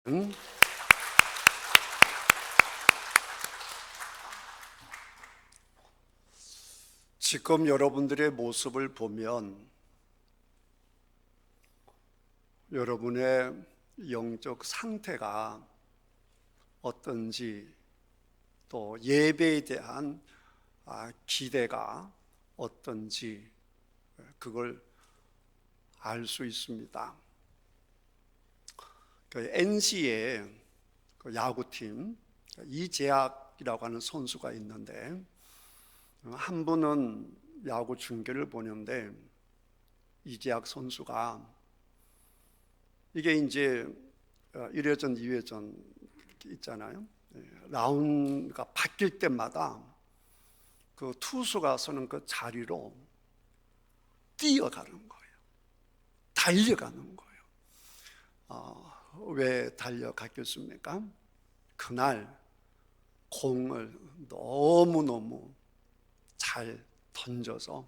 응? 지금 여러분들의 모습을 보면 여러분의 영적 상태가 어떤지, 또 예배에 대한 기대가 어떤지 그걸 알 수 있습니다. NC의 야구팀 이재학이라고 하는 선수가 있는데, 한 분은 야구 중계를 보는데 이재학 선수가 이게 이제 1회전, 2회전 있잖아요. 라운드가 바뀔 때마다 그 투수가 서는 그 자리로 뛰어가는 거예요. 달려가는 거예요. 왜 달려갔겠습니까? 그날 공을 너무너무 잘 던져서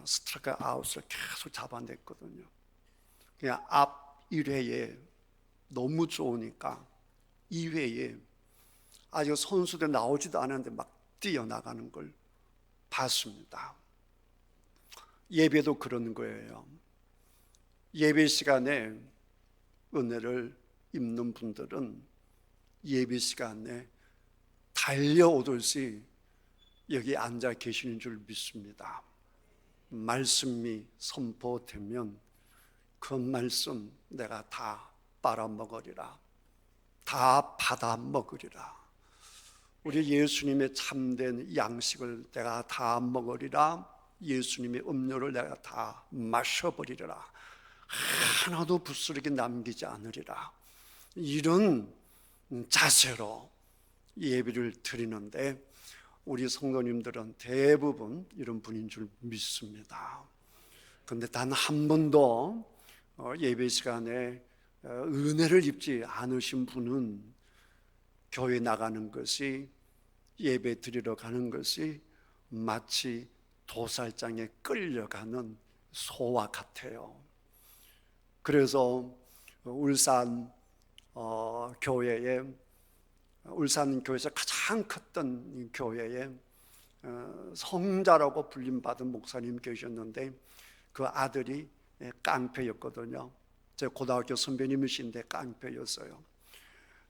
스트라이크 아웃을 계속 잡아냈거든요. 그냥 앞 1회에 너무 좋으니까 2회에 아직 선수들 나오지도 않았는데 막 뛰어나가는 걸 봤습니다. 예배도 그런 거예요. 예배 시간에 은혜를 입는 분들은 예배 시간에 달려오듯이 여기 앉아 계시는 줄 믿습니다. 말씀이 선포되면 그 말씀 내가 다 빨아먹으리라, 다 받아먹으리라. 우리 예수님의 참된 양식을 내가 다 먹으리라, 예수님의 음료를 내가 다 마셔버리리라, 하나도 부스러기 남기지 않으리라. 이런 자세로 예배를 드리는데 우리 성도님들은 대부분 이런 분인 줄 믿습니다. 그런데 단 한 번도 예배 시간에 은혜를 입지 않으신 분은 교회 나가는 것이, 예배 드리러 가는 것이 마치 도살장에 끌려가는 소와 같아요. 그래서 울산 교회에서 가장 컸던 교회에 성자라고 불림받은 목사님 계셨는데 그 아들이 깡패였거든요. 제 고등학교 선배님이신데 깡패였어요.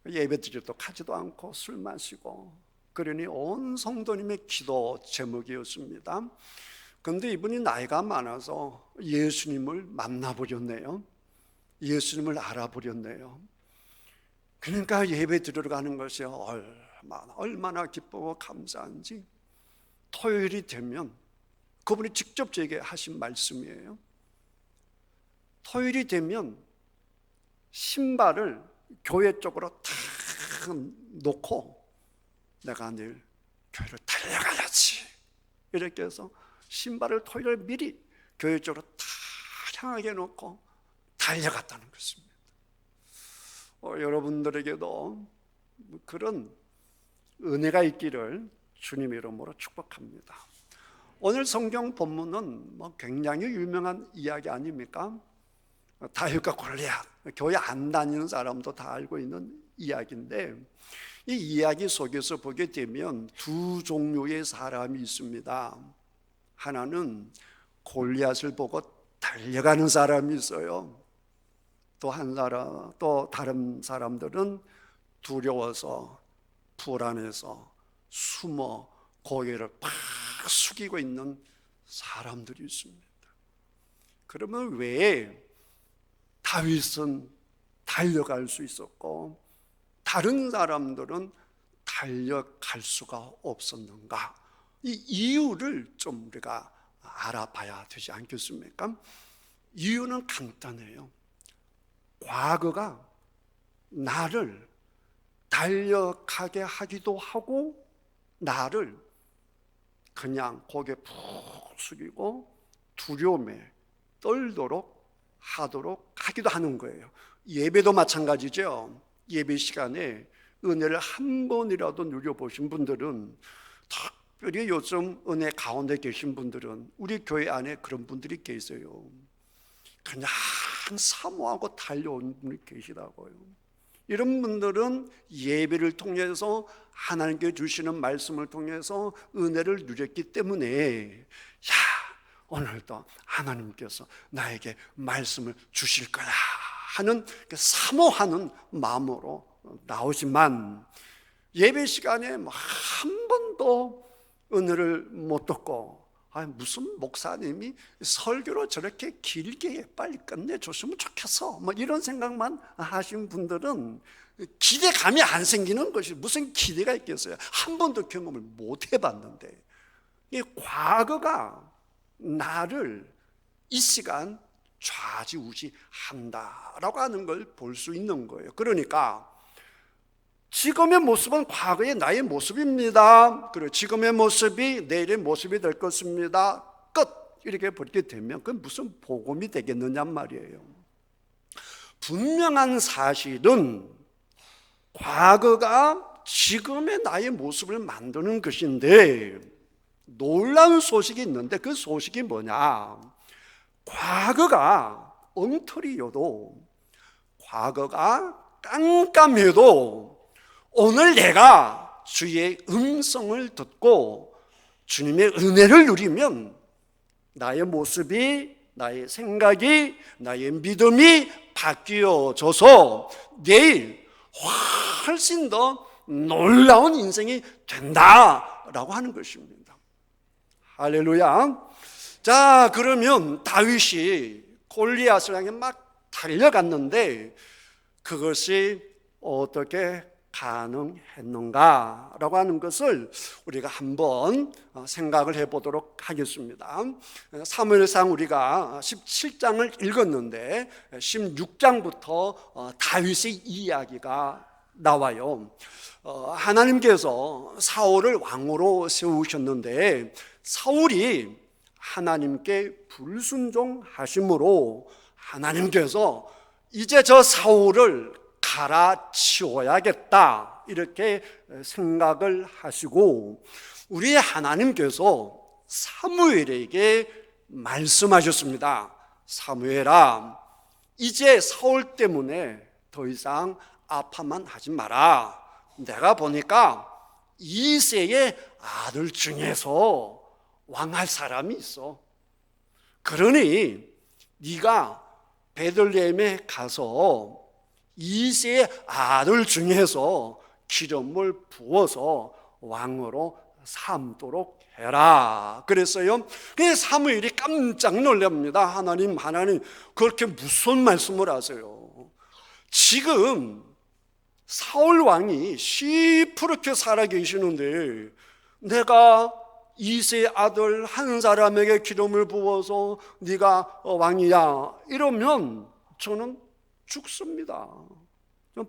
예배 드려도 가지도 않고 술 마시고, 그러니 온 성도님의 기도 제목이었습니다. 그런데 이분이 나이가 많아서 예수님을 만나버렸네요. 예수님을 알아버렸네요. 그러니까 예배 드리러 가는 것이 얼마나 기쁘고 감사한지, 토요일이 되면 그분이 직접 제게 하신 말씀이에요. 토요일이 되면 신발을 교회 쪽으로 탁 놓고 내가 내일 교회를 달려가야지, 이렇게 해서 신발을 토요일 미리 교회 쪽으로 탁 향하게 놓고 달려갔다는 것입니다. 여러분들에게도 그런 은혜가 있기를 주님의 이름으로 축복합니다. 오늘 성경 본문은 굉장히 유명한 이야기 아닙니까? 다윗과 골리앗, 교회 안 다니는 사람도 다 알고 있는 이야기인데, 이 이야기 속에서 보게 되면 두 종류의 사람이 있습니다. 하나는 골리앗을 보고 달려가는 사람이 있어요. 또 다른 사람들은 두려워서 불안해서 숨어 고개를 팍 숙이고 있는 사람들이 있습니다. 그러면 왜 다윗은 달려갈 수 있었고 다른 사람들은 달려갈 수가 없었는가? 이 이유를 좀 우리가 알아봐야 되지 않겠습니까? 이유는 간단해요. 과거가 나를 달려가게 하기도 하고 나를 그냥 고개 푹 숙이고 두려움에 떨도록 하도록 하기도 하는 거예요. 예배도 마찬가지죠. 예배 시간에 은혜를 한 번이라도 누려보신 분들은, 특별히 요즘 은혜 가운데 계신 분들은, 우리 교회 안에 그런 분들이 계세요. 그냥 사모하고 달려온 분이 계시다고요. 이런 분들은 예배를 통해서 하나님께 주시는 말씀을 통해서 은혜를 누렸기 때문에 오늘도 하나님께서 나에게 말씀을 주실 거야 하는 사모하는 마음으로 나오지만, 예배 시간에 한 번도 은혜를 못 듣고 무슨 목사님이 설교로 저렇게 길게 빨리 끝내줬으면 좋겠어 이런 생각만 하신 분들은 기대감이 안 생기는 것이 무슨 기대가 있겠어요. 한 번도 경험을 못 해봤는데, 이 과거가 나를 이 시간 좌지우지한다라고 하는 걸 볼 수 있는 거예요. 그러니까 지금의 모습은 과거의 나의 모습입니다. 그리고 지금의 모습이 내일의 모습이 될 것입니다. 끝. 이렇게 보게 되면 그건 무슨 복음이 되겠느냐 말이에요. 분명한 사실은 과거가 지금의 나의 모습을 만드는 것인데, 놀라운 소식이 있는데 그 소식이 뭐냐? 과거가 엉터리여도, 과거가 깜깜해도 오늘 내가 주의 음성을 듣고 주님의 은혜를 누리면 나의 모습이, 나의 생각이, 나의 믿음이 바뀌어져서 내일 훨씬 더 놀라운 인생이 된다라고 하는 것입니다. 할렐루야. 자, 그러면 다윗이 골리앗을 향해 막 달려갔는데 그것이 어떻게 가능했는가라고 하는 것을 우리가 한번 생각을 해보도록 하겠습니다. 사무엘상 우리가 17장을 읽었는데 16장부터 다윗의 이야기가 나와요. 하나님께서 사울을 왕으로 세우셨는데 사울이 하나님께 불순종하심으로 하나님께서 이제 저 사울을 갈아치워야겠다 이렇게 생각을 하시고, 우리 하나님께서 사무엘에게 말씀하셨습니다. 사무엘아, 이제 사울 때문에 더 이상 아파만 하지 마라. 내가 보니까 이새의 아들 중에서 왕할 사람이 있어. 그러니 네가 베들레헴에 가서 이새의 아들 중에서 기름을 부어서 왕으로 삼도록 해라 그랬어요. 그래서 사무엘이 깜짝 놀랍니다. 하나님 그렇게 무슨 말씀을 하세요? 지금 사울 왕이 시퍼렇게 살아 계시는데 내가 이새의 아들 한 사람에게 기름을 부어서 네가 왕이야 이러면 저는 죽습니다.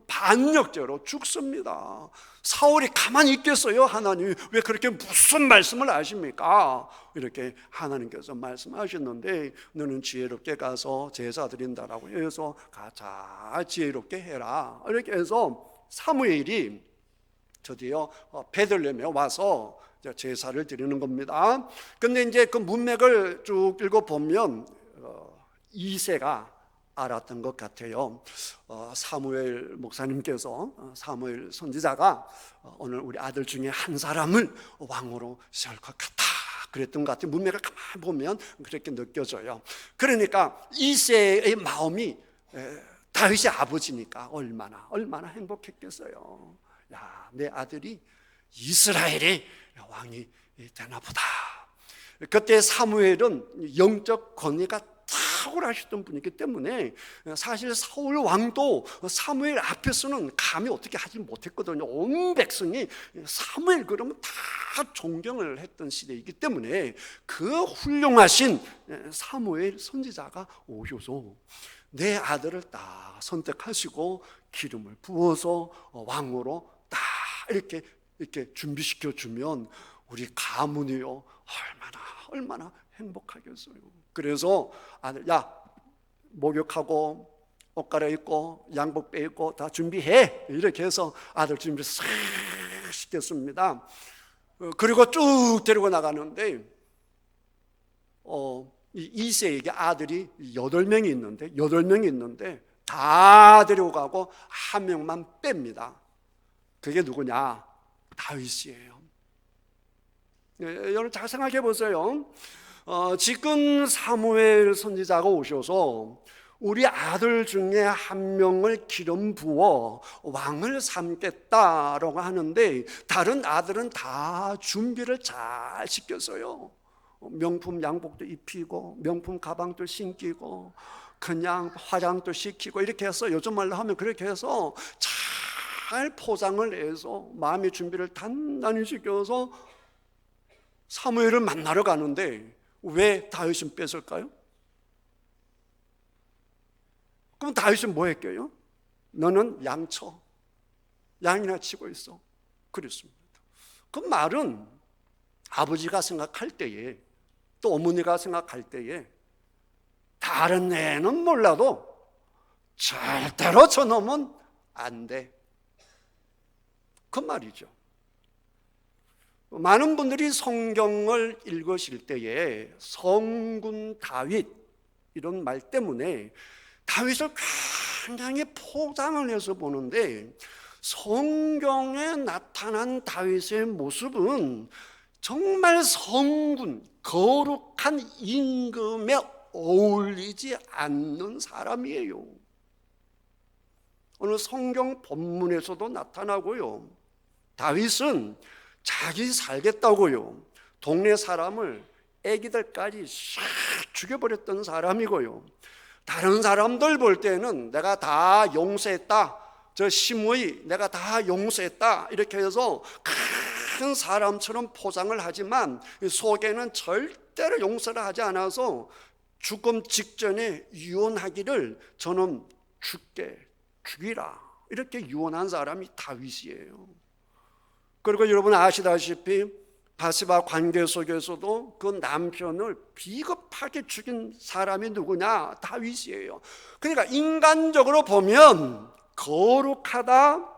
반역죄로 죽습니다. 사울이 가만히 있겠어요? 하나님이 왜 그렇게 무슨 말씀을 하십니까? 이렇게 하나님께서 말씀하셨는데 너는 지혜롭게 가서 제사 드린다라고 해서 가자 지혜롭게 해라 이렇게 해서 사무엘이 드디어 베들레헴에 와서 제사를 드리는 겁니다. 근데 이제 그 문맥을 쭉 읽어보면 이새가 알았던 것 같아요. 사무엘 목사님께서, 사무엘 선지자가 오늘 우리 아들 중에 한 사람을 왕으로 세울 것 같다 그랬던 것 같아요. 문맥을 가만히 보면 그렇게 느껴져요. 그러니까 이새의 마음이 다윗의 아버지니까 얼마나 행복했겠어요. 야, 내 아들이 이스라엘의 왕이 되나 보다. 그때 사무엘은 영적 권위가 탁월하셨던 분이기 때문에 사실 사울 왕도 사무엘 앞에서는 감히 어떻게 하지 못했거든요. 온 백성이 사무엘 그러면 다 존경을 했던 시대이기 때문에 그 훌륭하신 사무엘 선지자가 오셔서 내 아들을 딱 선택하시고 기름을 부어서 왕으로 딱 이렇게 준비시켜 주면 우리 가문이요 얼마나 행복하겠어요. 그래서 아들, 야, 목욕하고 옷 갈아입고 양복 빼입고 다 준비해 이렇게 해서 아들 준비 싹 시켰습니다. 그리고 쭉 데리고 나가는데 이세에게 아들이 8명이 있는데 다 데려가고 한 명만 뺍니다. 그게 누구냐? 다윗이에요. 여러분 잘 생각해 보세요. 지금 사무엘 선지자가 오셔서 우리 아들 중에 한 명을 기름 부어 왕을 삼겠다라고 하는데 다른 아들은 다 준비를 잘 시켰어요. 명품 양복도 입히고 명품 가방도 신기고 그냥 화장도 시키고 이렇게 해서 요즘 말로 하면 그렇게 해서 잘 포장을 해서 마음의 준비를 단단히 시켜서 사무엘을 만나러 가는데 왜 다윗은 뺏을까요? 그럼 다윗은 뭐 했게요? 너는 양쳐, 양이나 치고 있어. 그랬습니다. 그 말은 아버지가 생각할 때에 또 어머니가 생각할 때에 다른 애는 몰라도 절대로 저놈은 안 돼. 그 말이죠. 많은 분들이 성경을 읽으실 때에 성군 다윗 이런 말 때문에 다윗을 굉장히 포장을 해서 보는데 성경에 나타난 다윗의 모습은 정말 성군, 거룩한 임금에 어울리지 않는 사람이에요. 오늘 성경 본문에서도 나타나고요. 다윗은 자기 살겠다고요. 동네 사람을 애기들까지 싹 죽여버렸던 사람이고요. 다른 사람들 볼 때는 내가 다 용서했다. 저 시므이 내가 다 용서했다. 이렇게 해서 큰 사람처럼 포장을 하지만 속에는 절대로 용서를 하지 않아서 죽음 직전에 유언하기를 저는 죽이라. 이렇게 유언한 사람이 다윗이에요. 그리고 여러분 아시다시피 바세바 관계 속에서도 그 남편을 비겁하게 죽인 사람이 누구냐? 다윗이에요. 그러니까 인간적으로 보면 거룩하다,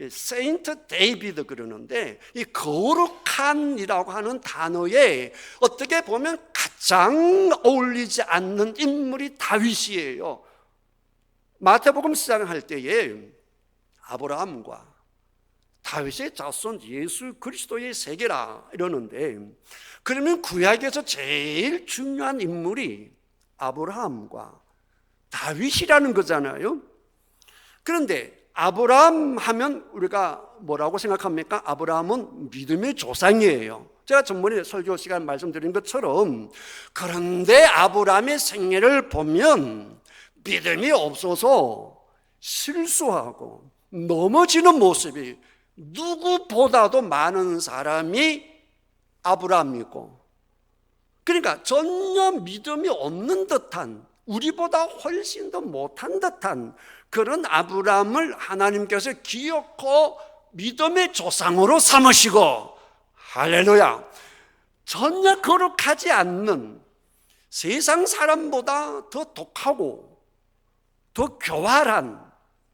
세인트 데이비드 그러는데 이 거룩한이라고 하는 단어에 어떻게 보면 가장 어울리지 않는 인물이 다윗이에요. 마태복음 시작할 때에 아브라함과 다윗의 자손 예수 그리스도의 세계라 이러는데 그러면 구약에서 제일 중요한 인물이 아브라함과 다윗이라는 거잖아요. 그런데 아브라함 하면 우리가 뭐라고 생각합니까? 아브라함은 믿음의 조상이에요. 제가 전번에 설교 시간 말씀드린 것처럼 그런데 아브라함의 생애를 보면 믿음이 없어서 실수하고 넘어지는 모습이 누구보다도 많은 사람이 아브라함이고, 그러니까 전혀 믿음이 없는 듯한, 우리보다 훨씬 더 못한 듯한 그런 아브라함을 하나님께서 기어코 믿음의 조상으로 삼으시고, 할렐루야, 전혀 거룩하지 않는 세상 사람보다 더 독하고 더 교활한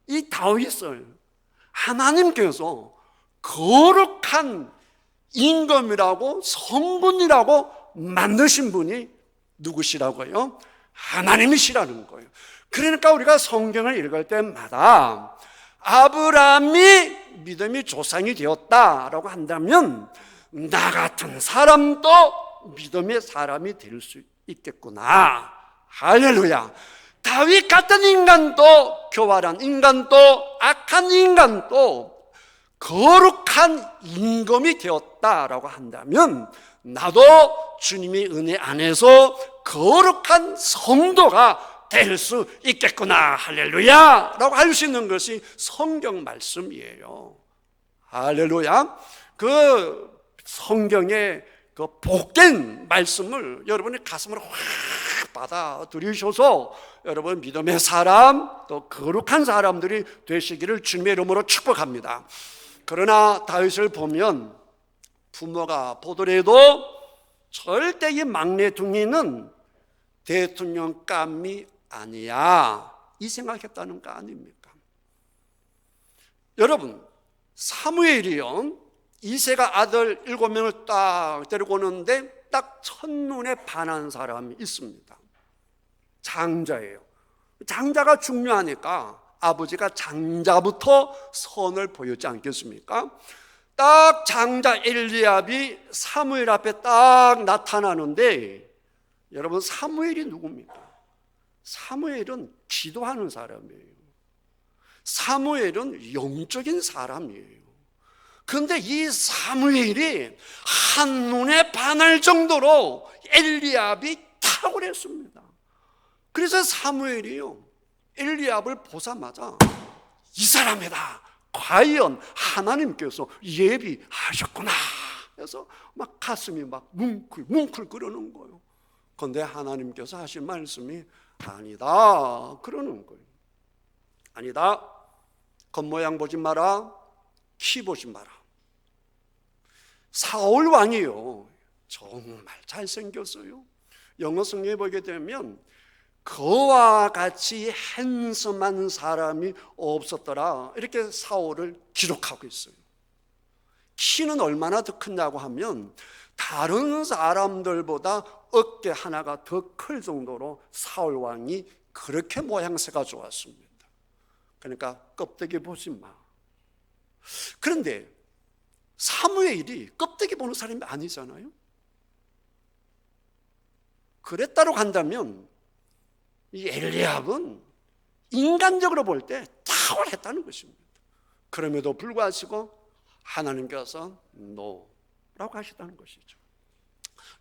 이 다윗을 하나님께서 거룩한 임금이라고 성군이라고 만드신 분이 누구시라고요? 하나님이시라는 거예요. 그러니까 우리가 성경을 읽을 때마다 아브라함이 믿음의 조상이 되었다라고 한다면 나 같은 사람도 믿음의 사람이 될 수 있겠구나. 할렐루야. 다윗 같은 인간도, 교활한 인간도, 악한 인간도 거룩한 임금이 되었다라고 한다면 나도 주님의 은혜 안에서 거룩한 성도가 될 수 있겠구나. 할렐루야 라고 할 수 있는 것이 성경 말씀이에요. 할렐루야. 그 성경의 그 복된 말씀을 여러분의 가슴으로 확 받아들이셔서 여러분 믿음의 사람, 또 거룩한 사람들이 되시기를 주님의 이름으로 축복합니다. 그러나 다윗을 보면 부모가 보더라도 절대 이 막내둥이는 대통령감이 아니야, 이 생각했다는 거 아닙니까? 여러분, 사무엘이요, 이새가 아들 7명을 딱 데리고 오는데 딱 첫눈에 반한 사람이 있습니다. 장자예요. 장자가 중요하니까 아버지가 장자부터 선을 보였지 않겠습니까? 딱 장자 엘리압이 사무엘 앞에 딱 나타나는데, 여러분 사무엘이 누굽니까? 사무엘은 기도하는 사람이에요. 사무엘은 영적인 사람이에요. 그런데 이 사무엘이 한눈에 반할 정도로 엘리압이 탁월했습니다. 그래서 사무엘이요, 엘리압을 보자마자 이 사람이다, 과연 하나님께서 예비하셨구나 해서 막 가슴이 막 뭉클 끓는 거예요. 그런데 하나님께서 하신 말씀이 아니다 그러는 거예요. 아니다, 겉모양 보지 마라, 키 보지 마라. 사울 왕이요, 정말 잘생겼어요. 영어 성경에 보게 되면 그와 같이 핸섬한 사람이 없었더라, 이렇게 사울을 기록하고 있어요. 키는 얼마나 더 크냐고 하면 다른 사람들보다 어깨 하나가 더 클 정도로 사울 왕이 그렇게 모양새가 좋았습니다. 그러니까 껍데기 보지 마. 그런데 사무엘이 껍데기 보는 사람이 아니잖아요. 그랬다고 간다면 이 엘리압은 인간적으로 볼 때 탁월했다는 것입니다. 그럼에도 불구하고 하나님께서 노라고 하셨다는 것이죠.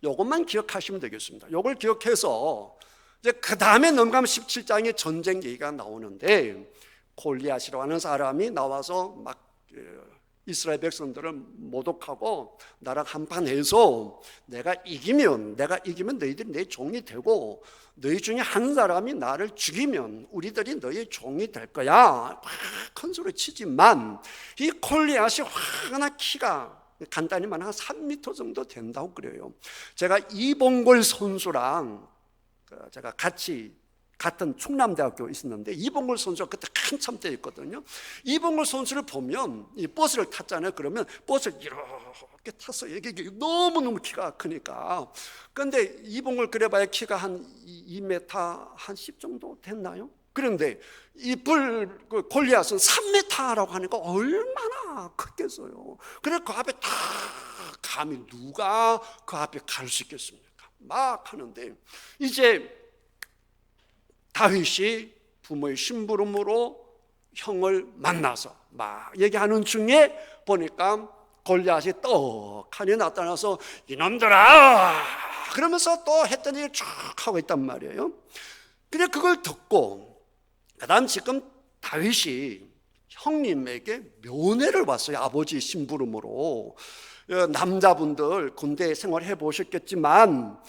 이것만 기억하시면 되겠습니다. 이걸 기억해서 이제 그 다음에 넘어가면 17장에 전쟁 얘기가 나오는데, 골리앗이라고 하는 사람이 나와서 막 이스라엘 백성들을 모독하고 나랑 한판해서 내가 이기면 너희들이 내 종이 되고, 너희 중에 한 사람이 나를 죽이면 우리들이 너희 종이 될 거야, 큰 소리 치지만 이 골리앗이 화나 키가 간단히 말하면 한 3m 정도 된다고 그래요. 제가 이봉골 선수랑 제가 같은 충남대학교 있었는데, 이봉골 선수가 그때 한참 때였거든요. 이봉골 선수를 보면 이 버스를 탔잖아요. 그러면 버스를 이렇게 타서 이게 너무너무 키가 크니까. 그런데 이봉골 그래봐야 키가 한 2m 한 10 정도 됐나요? 그런데 이 골리앗은 3m라고 하니까 얼마나 크겠어요. 그래서 그 앞에 다 감히 누가 그 앞에 갈 수 있겠습니까? 막 하는데, 이제 다윗이 부모의 심부름으로 형을 만나서 막 얘기하는 중에 보니까 골리앗이 떡하니 나타나서 이놈들아 그러면서 또 했던 얘기를 쭉 하고 있단 말이에요. 근데 그걸 듣고 그 다음 지금 다윗이 형님에게 면회를 왔어요. 아버지 심부름으로. 남자분들 군대 생활해 보셨겠지만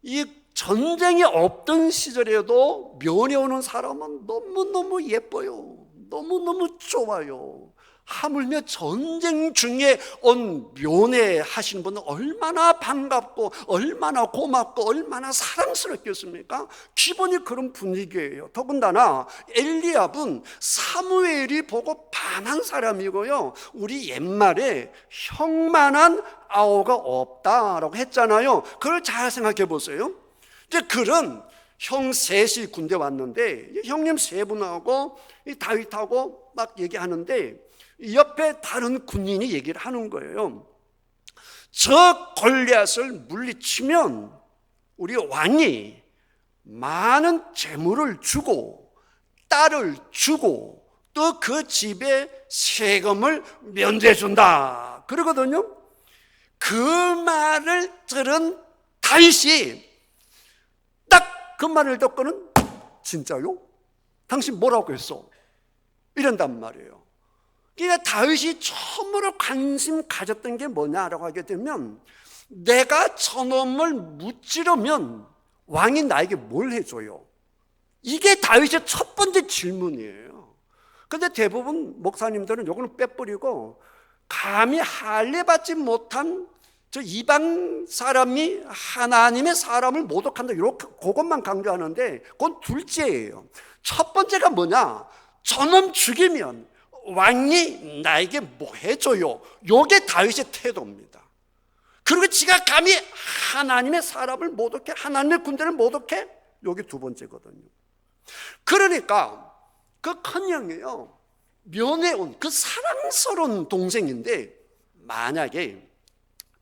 이 전쟁이 없던 시절에도 면회 오는 사람은 너무너무 예뻐요. 너무너무 좋아요. 하물며 전쟁 중에 온 면회 하시는 분은 얼마나 반갑고 얼마나 고맙고 얼마나 사랑스럽겠습니까? 기본이 그런 분위기예요. 더군다나 엘리압은 사무엘이 보고 반한 사람이고요, 우리 옛말에 형만한 아우가 없다라고 했잖아요. 그걸 잘 생각해 보세요. 이제 그런 형 셋이 군대 왔는데 형님 세 분하고 다윗하고 막 얘기하는데 옆에 다른 군인이 얘기를 하는 거예요. 저 골리앗을 물리치면 우리 왕이 많은 재물을 주고 딸을 주고 또 그 집에 세금을 면제해 준다 그러거든요. 그 말을 들은 다윗이 딱 그 말을 듣고는 진짜요? 당신 뭐라고 했어? 이런단 말이에요. 그러니까 다윗이 처음으로 관심 가졌던 게 뭐냐라고 하게 되면, 내가 저놈을 무찌르면 왕이 나에게 뭘 해줘요? 이게 다윗의 첫 번째 질문이에요. 그런데 대부분 목사님들은 요거는 빼버리고 감히 할례받지 못한 저 이방 사람이 하나님의 사람을 모독한다 이렇게 그것만 강조하는데, 그건 둘째예요. 첫 번째가 뭐냐? 저놈 죽이면 왕이 나에게 뭐 해줘요? 요게 다윗의 태도입니다. 그리고 지가 감히 하나님의 사람을 모독해, 하나님의 군대를 모독해? 요게 두 번째거든요. 그러니까 그 큰 형이요, 면회 온 그 사랑스러운 동생인데, 만약에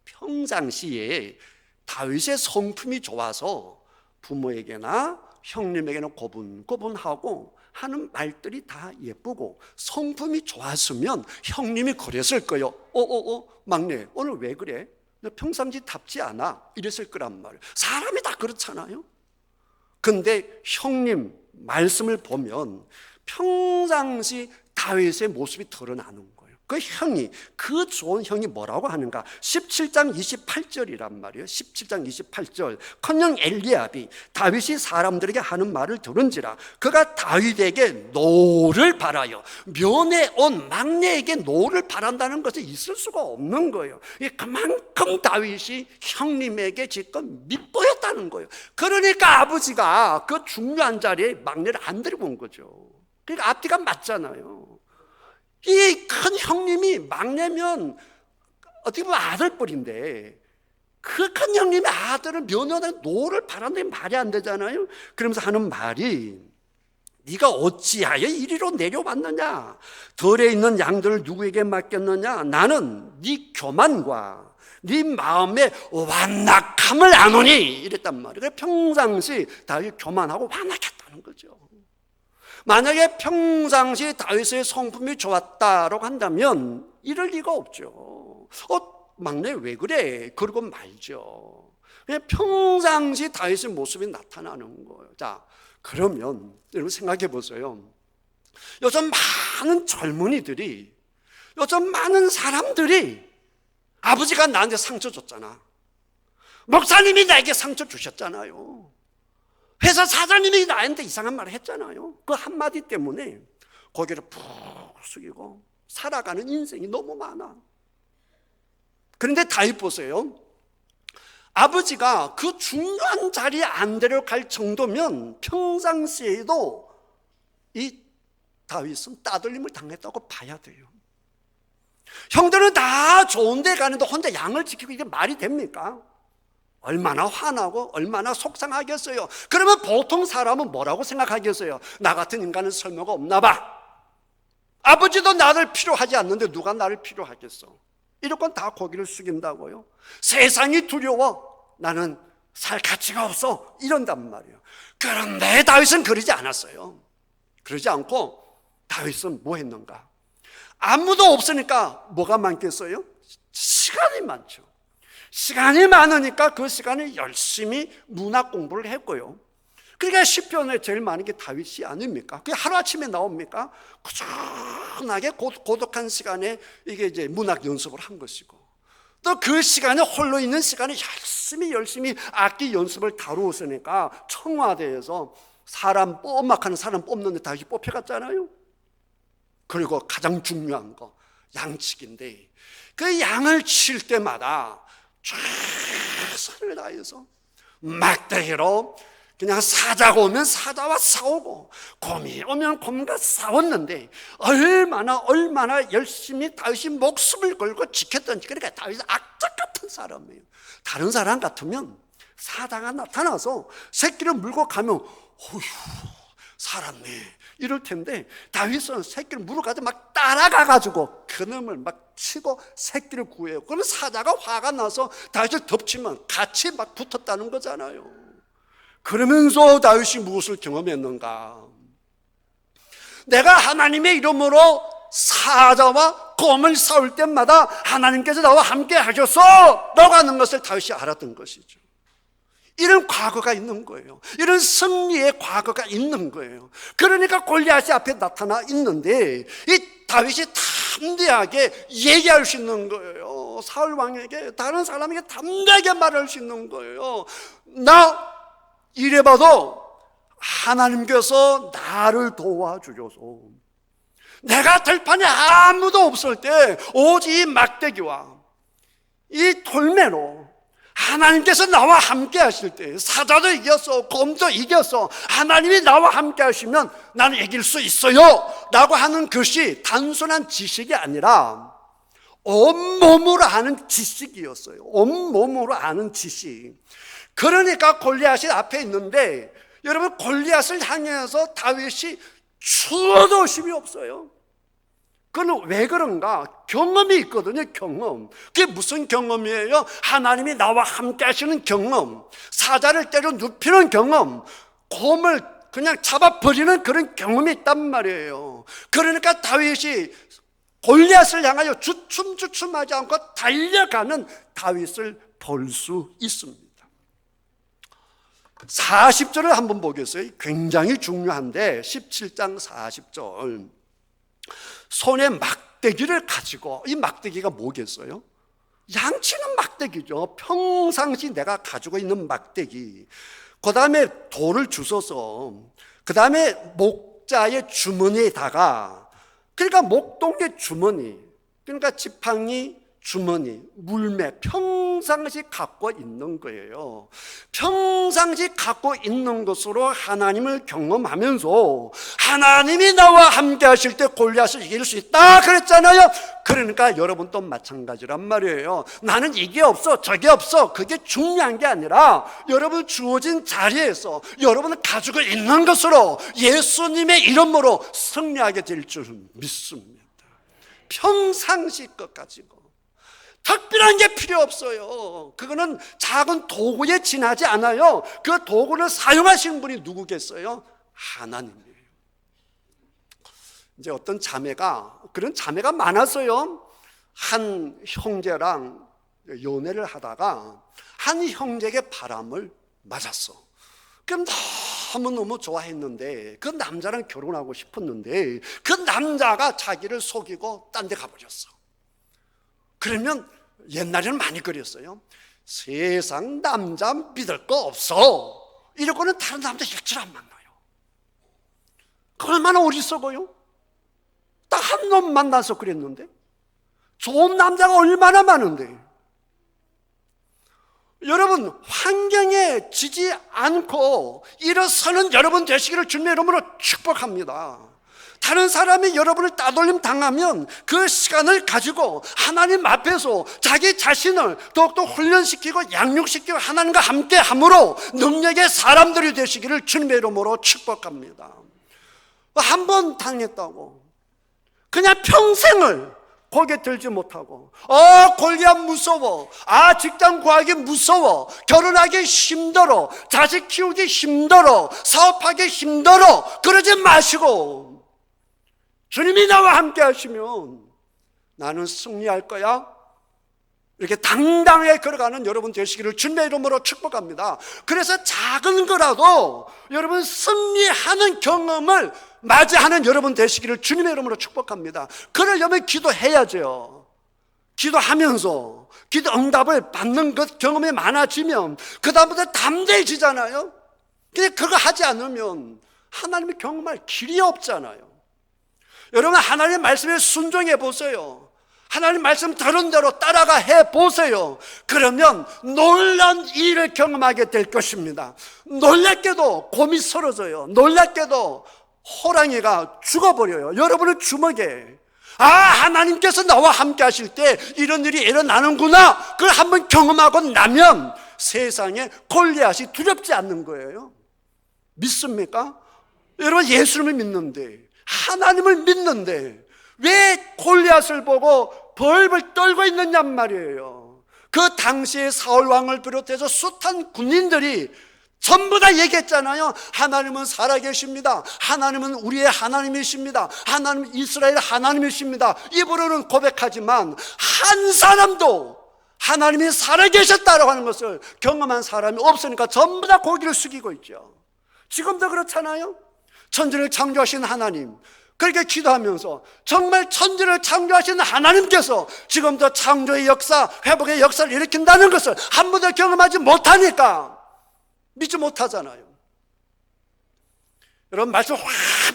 평상시에 다윗의 성품이 좋아서 부모에게나 형님에게는 고분고분하고 하는 말들이 다 예쁘고 성품이 좋았으면 형님이 그랬을 거예요. 막내 오늘 왜 그래? 너 평상시답지 않아. 이랬을 거란 말이에요. 사람이 다 그렇잖아요. 근데 형님 말씀을 보면 평상시 다윗의 모습이 드러나는 거예요. 그 형이, 그 좋은 형이 뭐라고 하는가? 17장 28절이란 말이에요. 17장 28절. 큰형 엘리압이 다윗이 사람들에게 하는 말을 들은지라 그가 다윗에게 노를 바라요. 면회 온 막내에게 노를 바란다는 것은 있을 수가 없는 거예요. 그만큼 다윗이 형님에게 지금 밉보였다는 거예요. 그러니까 아버지가 그 중요한 자리에 막내를 안 데리고 온 거죠. 그러니까 앞뒤가 맞잖아요. 이 큰 형님이 막내면 어떻게 보면 아들뻘인데 그 큰 형님의 아들은 면허에 노를 바란다는 말이 안 되잖아요. 그러면서 하는 말이 네가 어찌하여 이리로 내려왔느냐? 들에 있는 양들을 누구에게 맡겼느냐? 나는 네 교만과 네 마음의 완악함을 아노니 이랬단 말이에요. 평상시 다윗이 교만하고 완악했다는 거죠. 만약에 평상시 다윗의 성품이 좋았다라고 한다면 이럴 리가 없죠. 막내 왜 그래? 그러고 말죠. 그냥 평상시 다윗의 모습이 나타나는 거예요. 자, 그러면 여러분 생각해 보세요. 요즘 많은 젊은이들이, 요즘 많은 사람들이 아버지가 나한테 상처 줬잖아. 목사님이 나에게 상처 주셨잖아요. 회사 사장님이 나한테 이상한 말을 했잖아요. 그 한마디 때문에 고개를 푹 숙이고 살아가는 인생이 너무 많아. 그런데 다윗 보세요. 아버지가 그 중요한 자리에 안 데려갈 정도면 평상시에도 이 다윗은 따돌림을 당했다고 봐야 돼요. 형들은 다 좋은 데 가는데 혼자 양을 지키고 이게 말이 됩니까? 얼마나 화나고 얼마나 속상하겠어요. 그러면 보통 사람은 뭐라고 생각하겠어요? 나 같은 인간은 설모가 없나 봐. 아버지도 나를 필요하지 않는데 누가 나를 필요하겠어? 이렇건 다 고개를 숙인다고요. 세상이 두려워. 나는 살 가치가 없어. 이런단 말이에요. 그런데 다윗은 그러지 않았어요. 그러지 않고 다윗은 뭐 했는가? 아무도 없으니까 뭐가 많겠어요? 시간이 많죠. 시간이 많으니까 그 시간에 열심히 문학 공부를 했고요. 그러니까 시편에 제일 많은 게 다윗이 아닙니까? 그게 하루아침에 나옵니까? 꾸준하게 고독한 시간에 이게 이제 문학 연습을 한 것이고, 또 그 시간에 홀로 있는 시간에 열심히 악기 연습을 다루었으니까 청와대에서 음악하는 사람 뽑는데 다윗이 뽑혀갔잖아요. 그리고 가장 중요한 거 양치기인데, 그 양을 칠 때마다 최선을 다해서 막대기로 그냥 사자가 오면 사자와 싸우고 곰이 오면 곰과 싸웠는데 얼마나 열심히 다윗이 목숨을 걸고 지켰던지. 그러니까 다윗은 악적 같은 사람이에요. 다른 사람 같으면 사자가 나타나서 새끼를 물고 가면 어휴 살았네 이럴 텐데, 다윗은 새끼를 물고 가서 막 따라가가지고 그놈을 막 치고 새끼를 구해요. 그러면 사자가 화가 나서 다윗을 덮치면 같이 막 붙었다는 거잖아요. 그러면서 다윗이 무엇을 경험했는가? 내가 하나님의 이름으로 사자와 곰을 싸울 때마다 하나님께서 나와 함께 하셨어 라고 하는 것을 다윗이 알았던 것이죠. 이런 과거가 있는 거예요. 이런 승리의 과거가 있는 거예요. 그러니까 골리앗이 앞에 나타나 있는데 이 다윗이 담대하게 얘기할 수 있는 거예요. 사울 왕에게, 다른 사람에게 담대하게 말할 수 있는 거예요. 나 이래봐도 하나님께서 나를 도와주셔서 내가 들판에 아무도 없을 때 오직 이 막대기와 이 돌매로 하나님께서 나와 함께 하실 때, 사자도 이겼어, 곰도 이겼어, 하나님이 나와 함께 하시면 나는 이길 수 있어요 라고 하는 것이 단순한 지식이 아니라 온몸으로 아는 지식이었어요. 온몸으로 아는 지식. 그러니까 골리앗이 앞에 있는데 여러분, 골리앗을 향해서 다윗이 추워도 힘이 없어요. 그건 왜 그런가? 경험이 있거든요. 경험. 그게 무슨 경험이에요? 하나님이 나와 함께 하시는 경험, 사자를 때려 눕히는 경험, 곰을 그냥 잡아버리는 그런 경험이 있단 말이에요. 그러니까 다윗이 골리앗을 향하여 주춤주춤하지 않고 달려가는 다윗을 볼 수 있습니다. 40절을 한번 보겠어요. 굉장히 중요한데 17장 40절. 손에 막대기를 가지고, 이 막대기가 뭐겠어요? 양치는 막대기죠. 평상시 내가 가지고 있는 막대기. 그 다음에 돌을 주워서, 그 다음에 목자의 주머니에다가, 그러니까 목동의 주머니, 그러니까 지팡이 주머니, 물매, 평상시 갖고 있는 거예요. 평상시 갖고 있는 것으로 하나님을 경험하면서 하나님이 나와 함께 하실 때 골리앗을 이길 수 있다 그랬잖아요. 그러니까 여러분도 마찬가지란 말이에요. 나는 이게 없어 저게 없어, 그게 중요한 게 아니라 여러분 주어진 자리에서 여러분은 가지고 있는 것으로 예수님의 이름으로 승리하게 될 줄 믿습니다. 평상시 것 가지고 특별한 게 필요 없어요. 그거는 작은 도구에 지나지 않아요. 그 도구를 사용하시는 분이 누구겠어요? 하나님이에요. 이제 어떤 자매가, 그런 자매가 많았어요. 한 형제랑 연애를 하다가 한 형제에게 바람을 맞았어. 그럼 너무너무 좋아했는데 그 남자랑 결혼하고 싶었는데 그 남자가 자기를 속이고 딴 데 가버렸어. 그러면 옛날에는 많이 그랬어요. 세상 남자 믿을 거 없어. 이러고는 다른 남자 일절 안 만나요. 얼마나 어리석어요? 딱 한 놈 만나서 그랬는데 좋은 남자가 얼마나 많은데. 여러분, 환경에 지지 않고 일어서는 여러분 되시기를 주님의 이름으로 축복합니다. 다른 사람이 여러분을 따돌림 당하면 그 시간을 가지고 하나님 앞에서 자기 자신을 더욱더 훈련시키고 양육시키고 하나님과 함께 함으로 능력의 사람들이 되시기를 주님의 이름으로 축복합니다. 한 번 당했다고 그냥 평생을 고개 들지 못하고, 골리앗 무서워, 직장 구하기 무서워, 결혼하기 힘들어, 자식 키우기 힘들어, 사업하기 힘들어, 그러지 마시고 주님이 나와 함께 하시면 나는 승리할 거야, 이렇게 당당하게 걸어가는 여러분 되시기를 주님의 이름으로 축복합니다. 그래서 작은 거라도 여러분 승리하는 경험을 맞이하는 여러분 되시기를 주님의 이름으로 축복합니다. 그러려면 기도해야죠. 기도하면서 기도 응답을 받는 것 경험이 많아지면 그 다음부터 담대해지잖아요. 근데 그거 하지 않으면 하나님이 경험할 길이 없잖아요. 여러분, 하나님의 말씀에 순종해 보세요. 하나님 말씀 들은 대로 따라가 해보세요. 그러면 놀라운 일을 경험하게 될 것입니다. 놀랍게도 곰이 쓰러져요. 놀랍게도 호랑이가 죽어버려요. 여러분의 주먹에. 하나님께서 나와 함께 하실 때 이런 일이 일어나는구나, 그걸 한번 경험하고 나면 세상에 골리앗이 두렵지 않는 거예요. 믿습니까? 여러분, 예수님을 믿는데, 하나님을 믿는데 왜 골리앗을 보고 벌벌 떨고 있느냐 말이에요. 그 당시에 사울 왕을 비롯해서 숱한 군인들이 전부 다 얘기했잖아요. 하나님은 살아계십니다. 하나님은 우리의 하나님이십니다. 하나님은 이스라엘 하나님이십니다. 입으로는 고백하지만 한 사람도 하나님이 살아계셨다고 하는 것을 경험한 사람이 없으니까 전부 다 고개를 숙이고 있죠. 지금도 그렇잖아요. 천지를 창조하신 하나님, 그렇게 기도하면서 정말 천지를 창조하신 하나님께서 지금도 창조의 역사, 회복의 역사를 일으킨다는 것을 한 번도 경험하지 못하니까 믿지 못하잖아요. 여러분, 말씀 확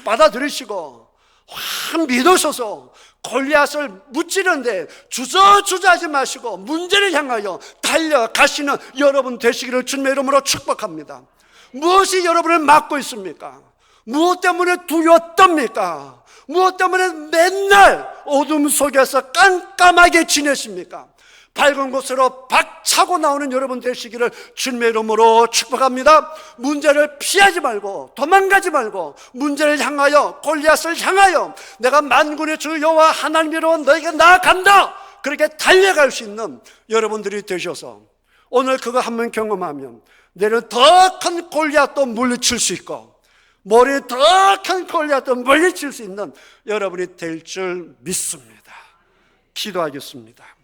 받아들이시고 확 믿으셔서 골리앗을 무찌르는데 주저하지 마시고 문제를 향하여 달려가시는 여러분 되시기를 주님의 이름으로 축복합니다. 무엇이 여러분을 막고 있습니까? 무엇 때문에 두렵답니까? 무엇 때문에 맨날 어둠 속에서 깜깜하게 지내십니까? 밝은 곳으로 박차고 나오는 여러분 되시기를 주님의 이름으로 축복합니다. 문제를 피하지 말고 도망가지 말고 문제를 향하여, 골리앗을 향하여 내가 만군의 주 여호와 하나님이로 너에게 나아간다, 그렇게 달려갈 수 있는 여러분들이 되셔서 오늘 그거 한번 경험하면 내일은 더 큰 골리앗도 물리칠 수 있고 머리에 더 큰 골리앗도 물리칠 수 있는 여러분이 될 줄 믿습니다. 기도하겠습니다.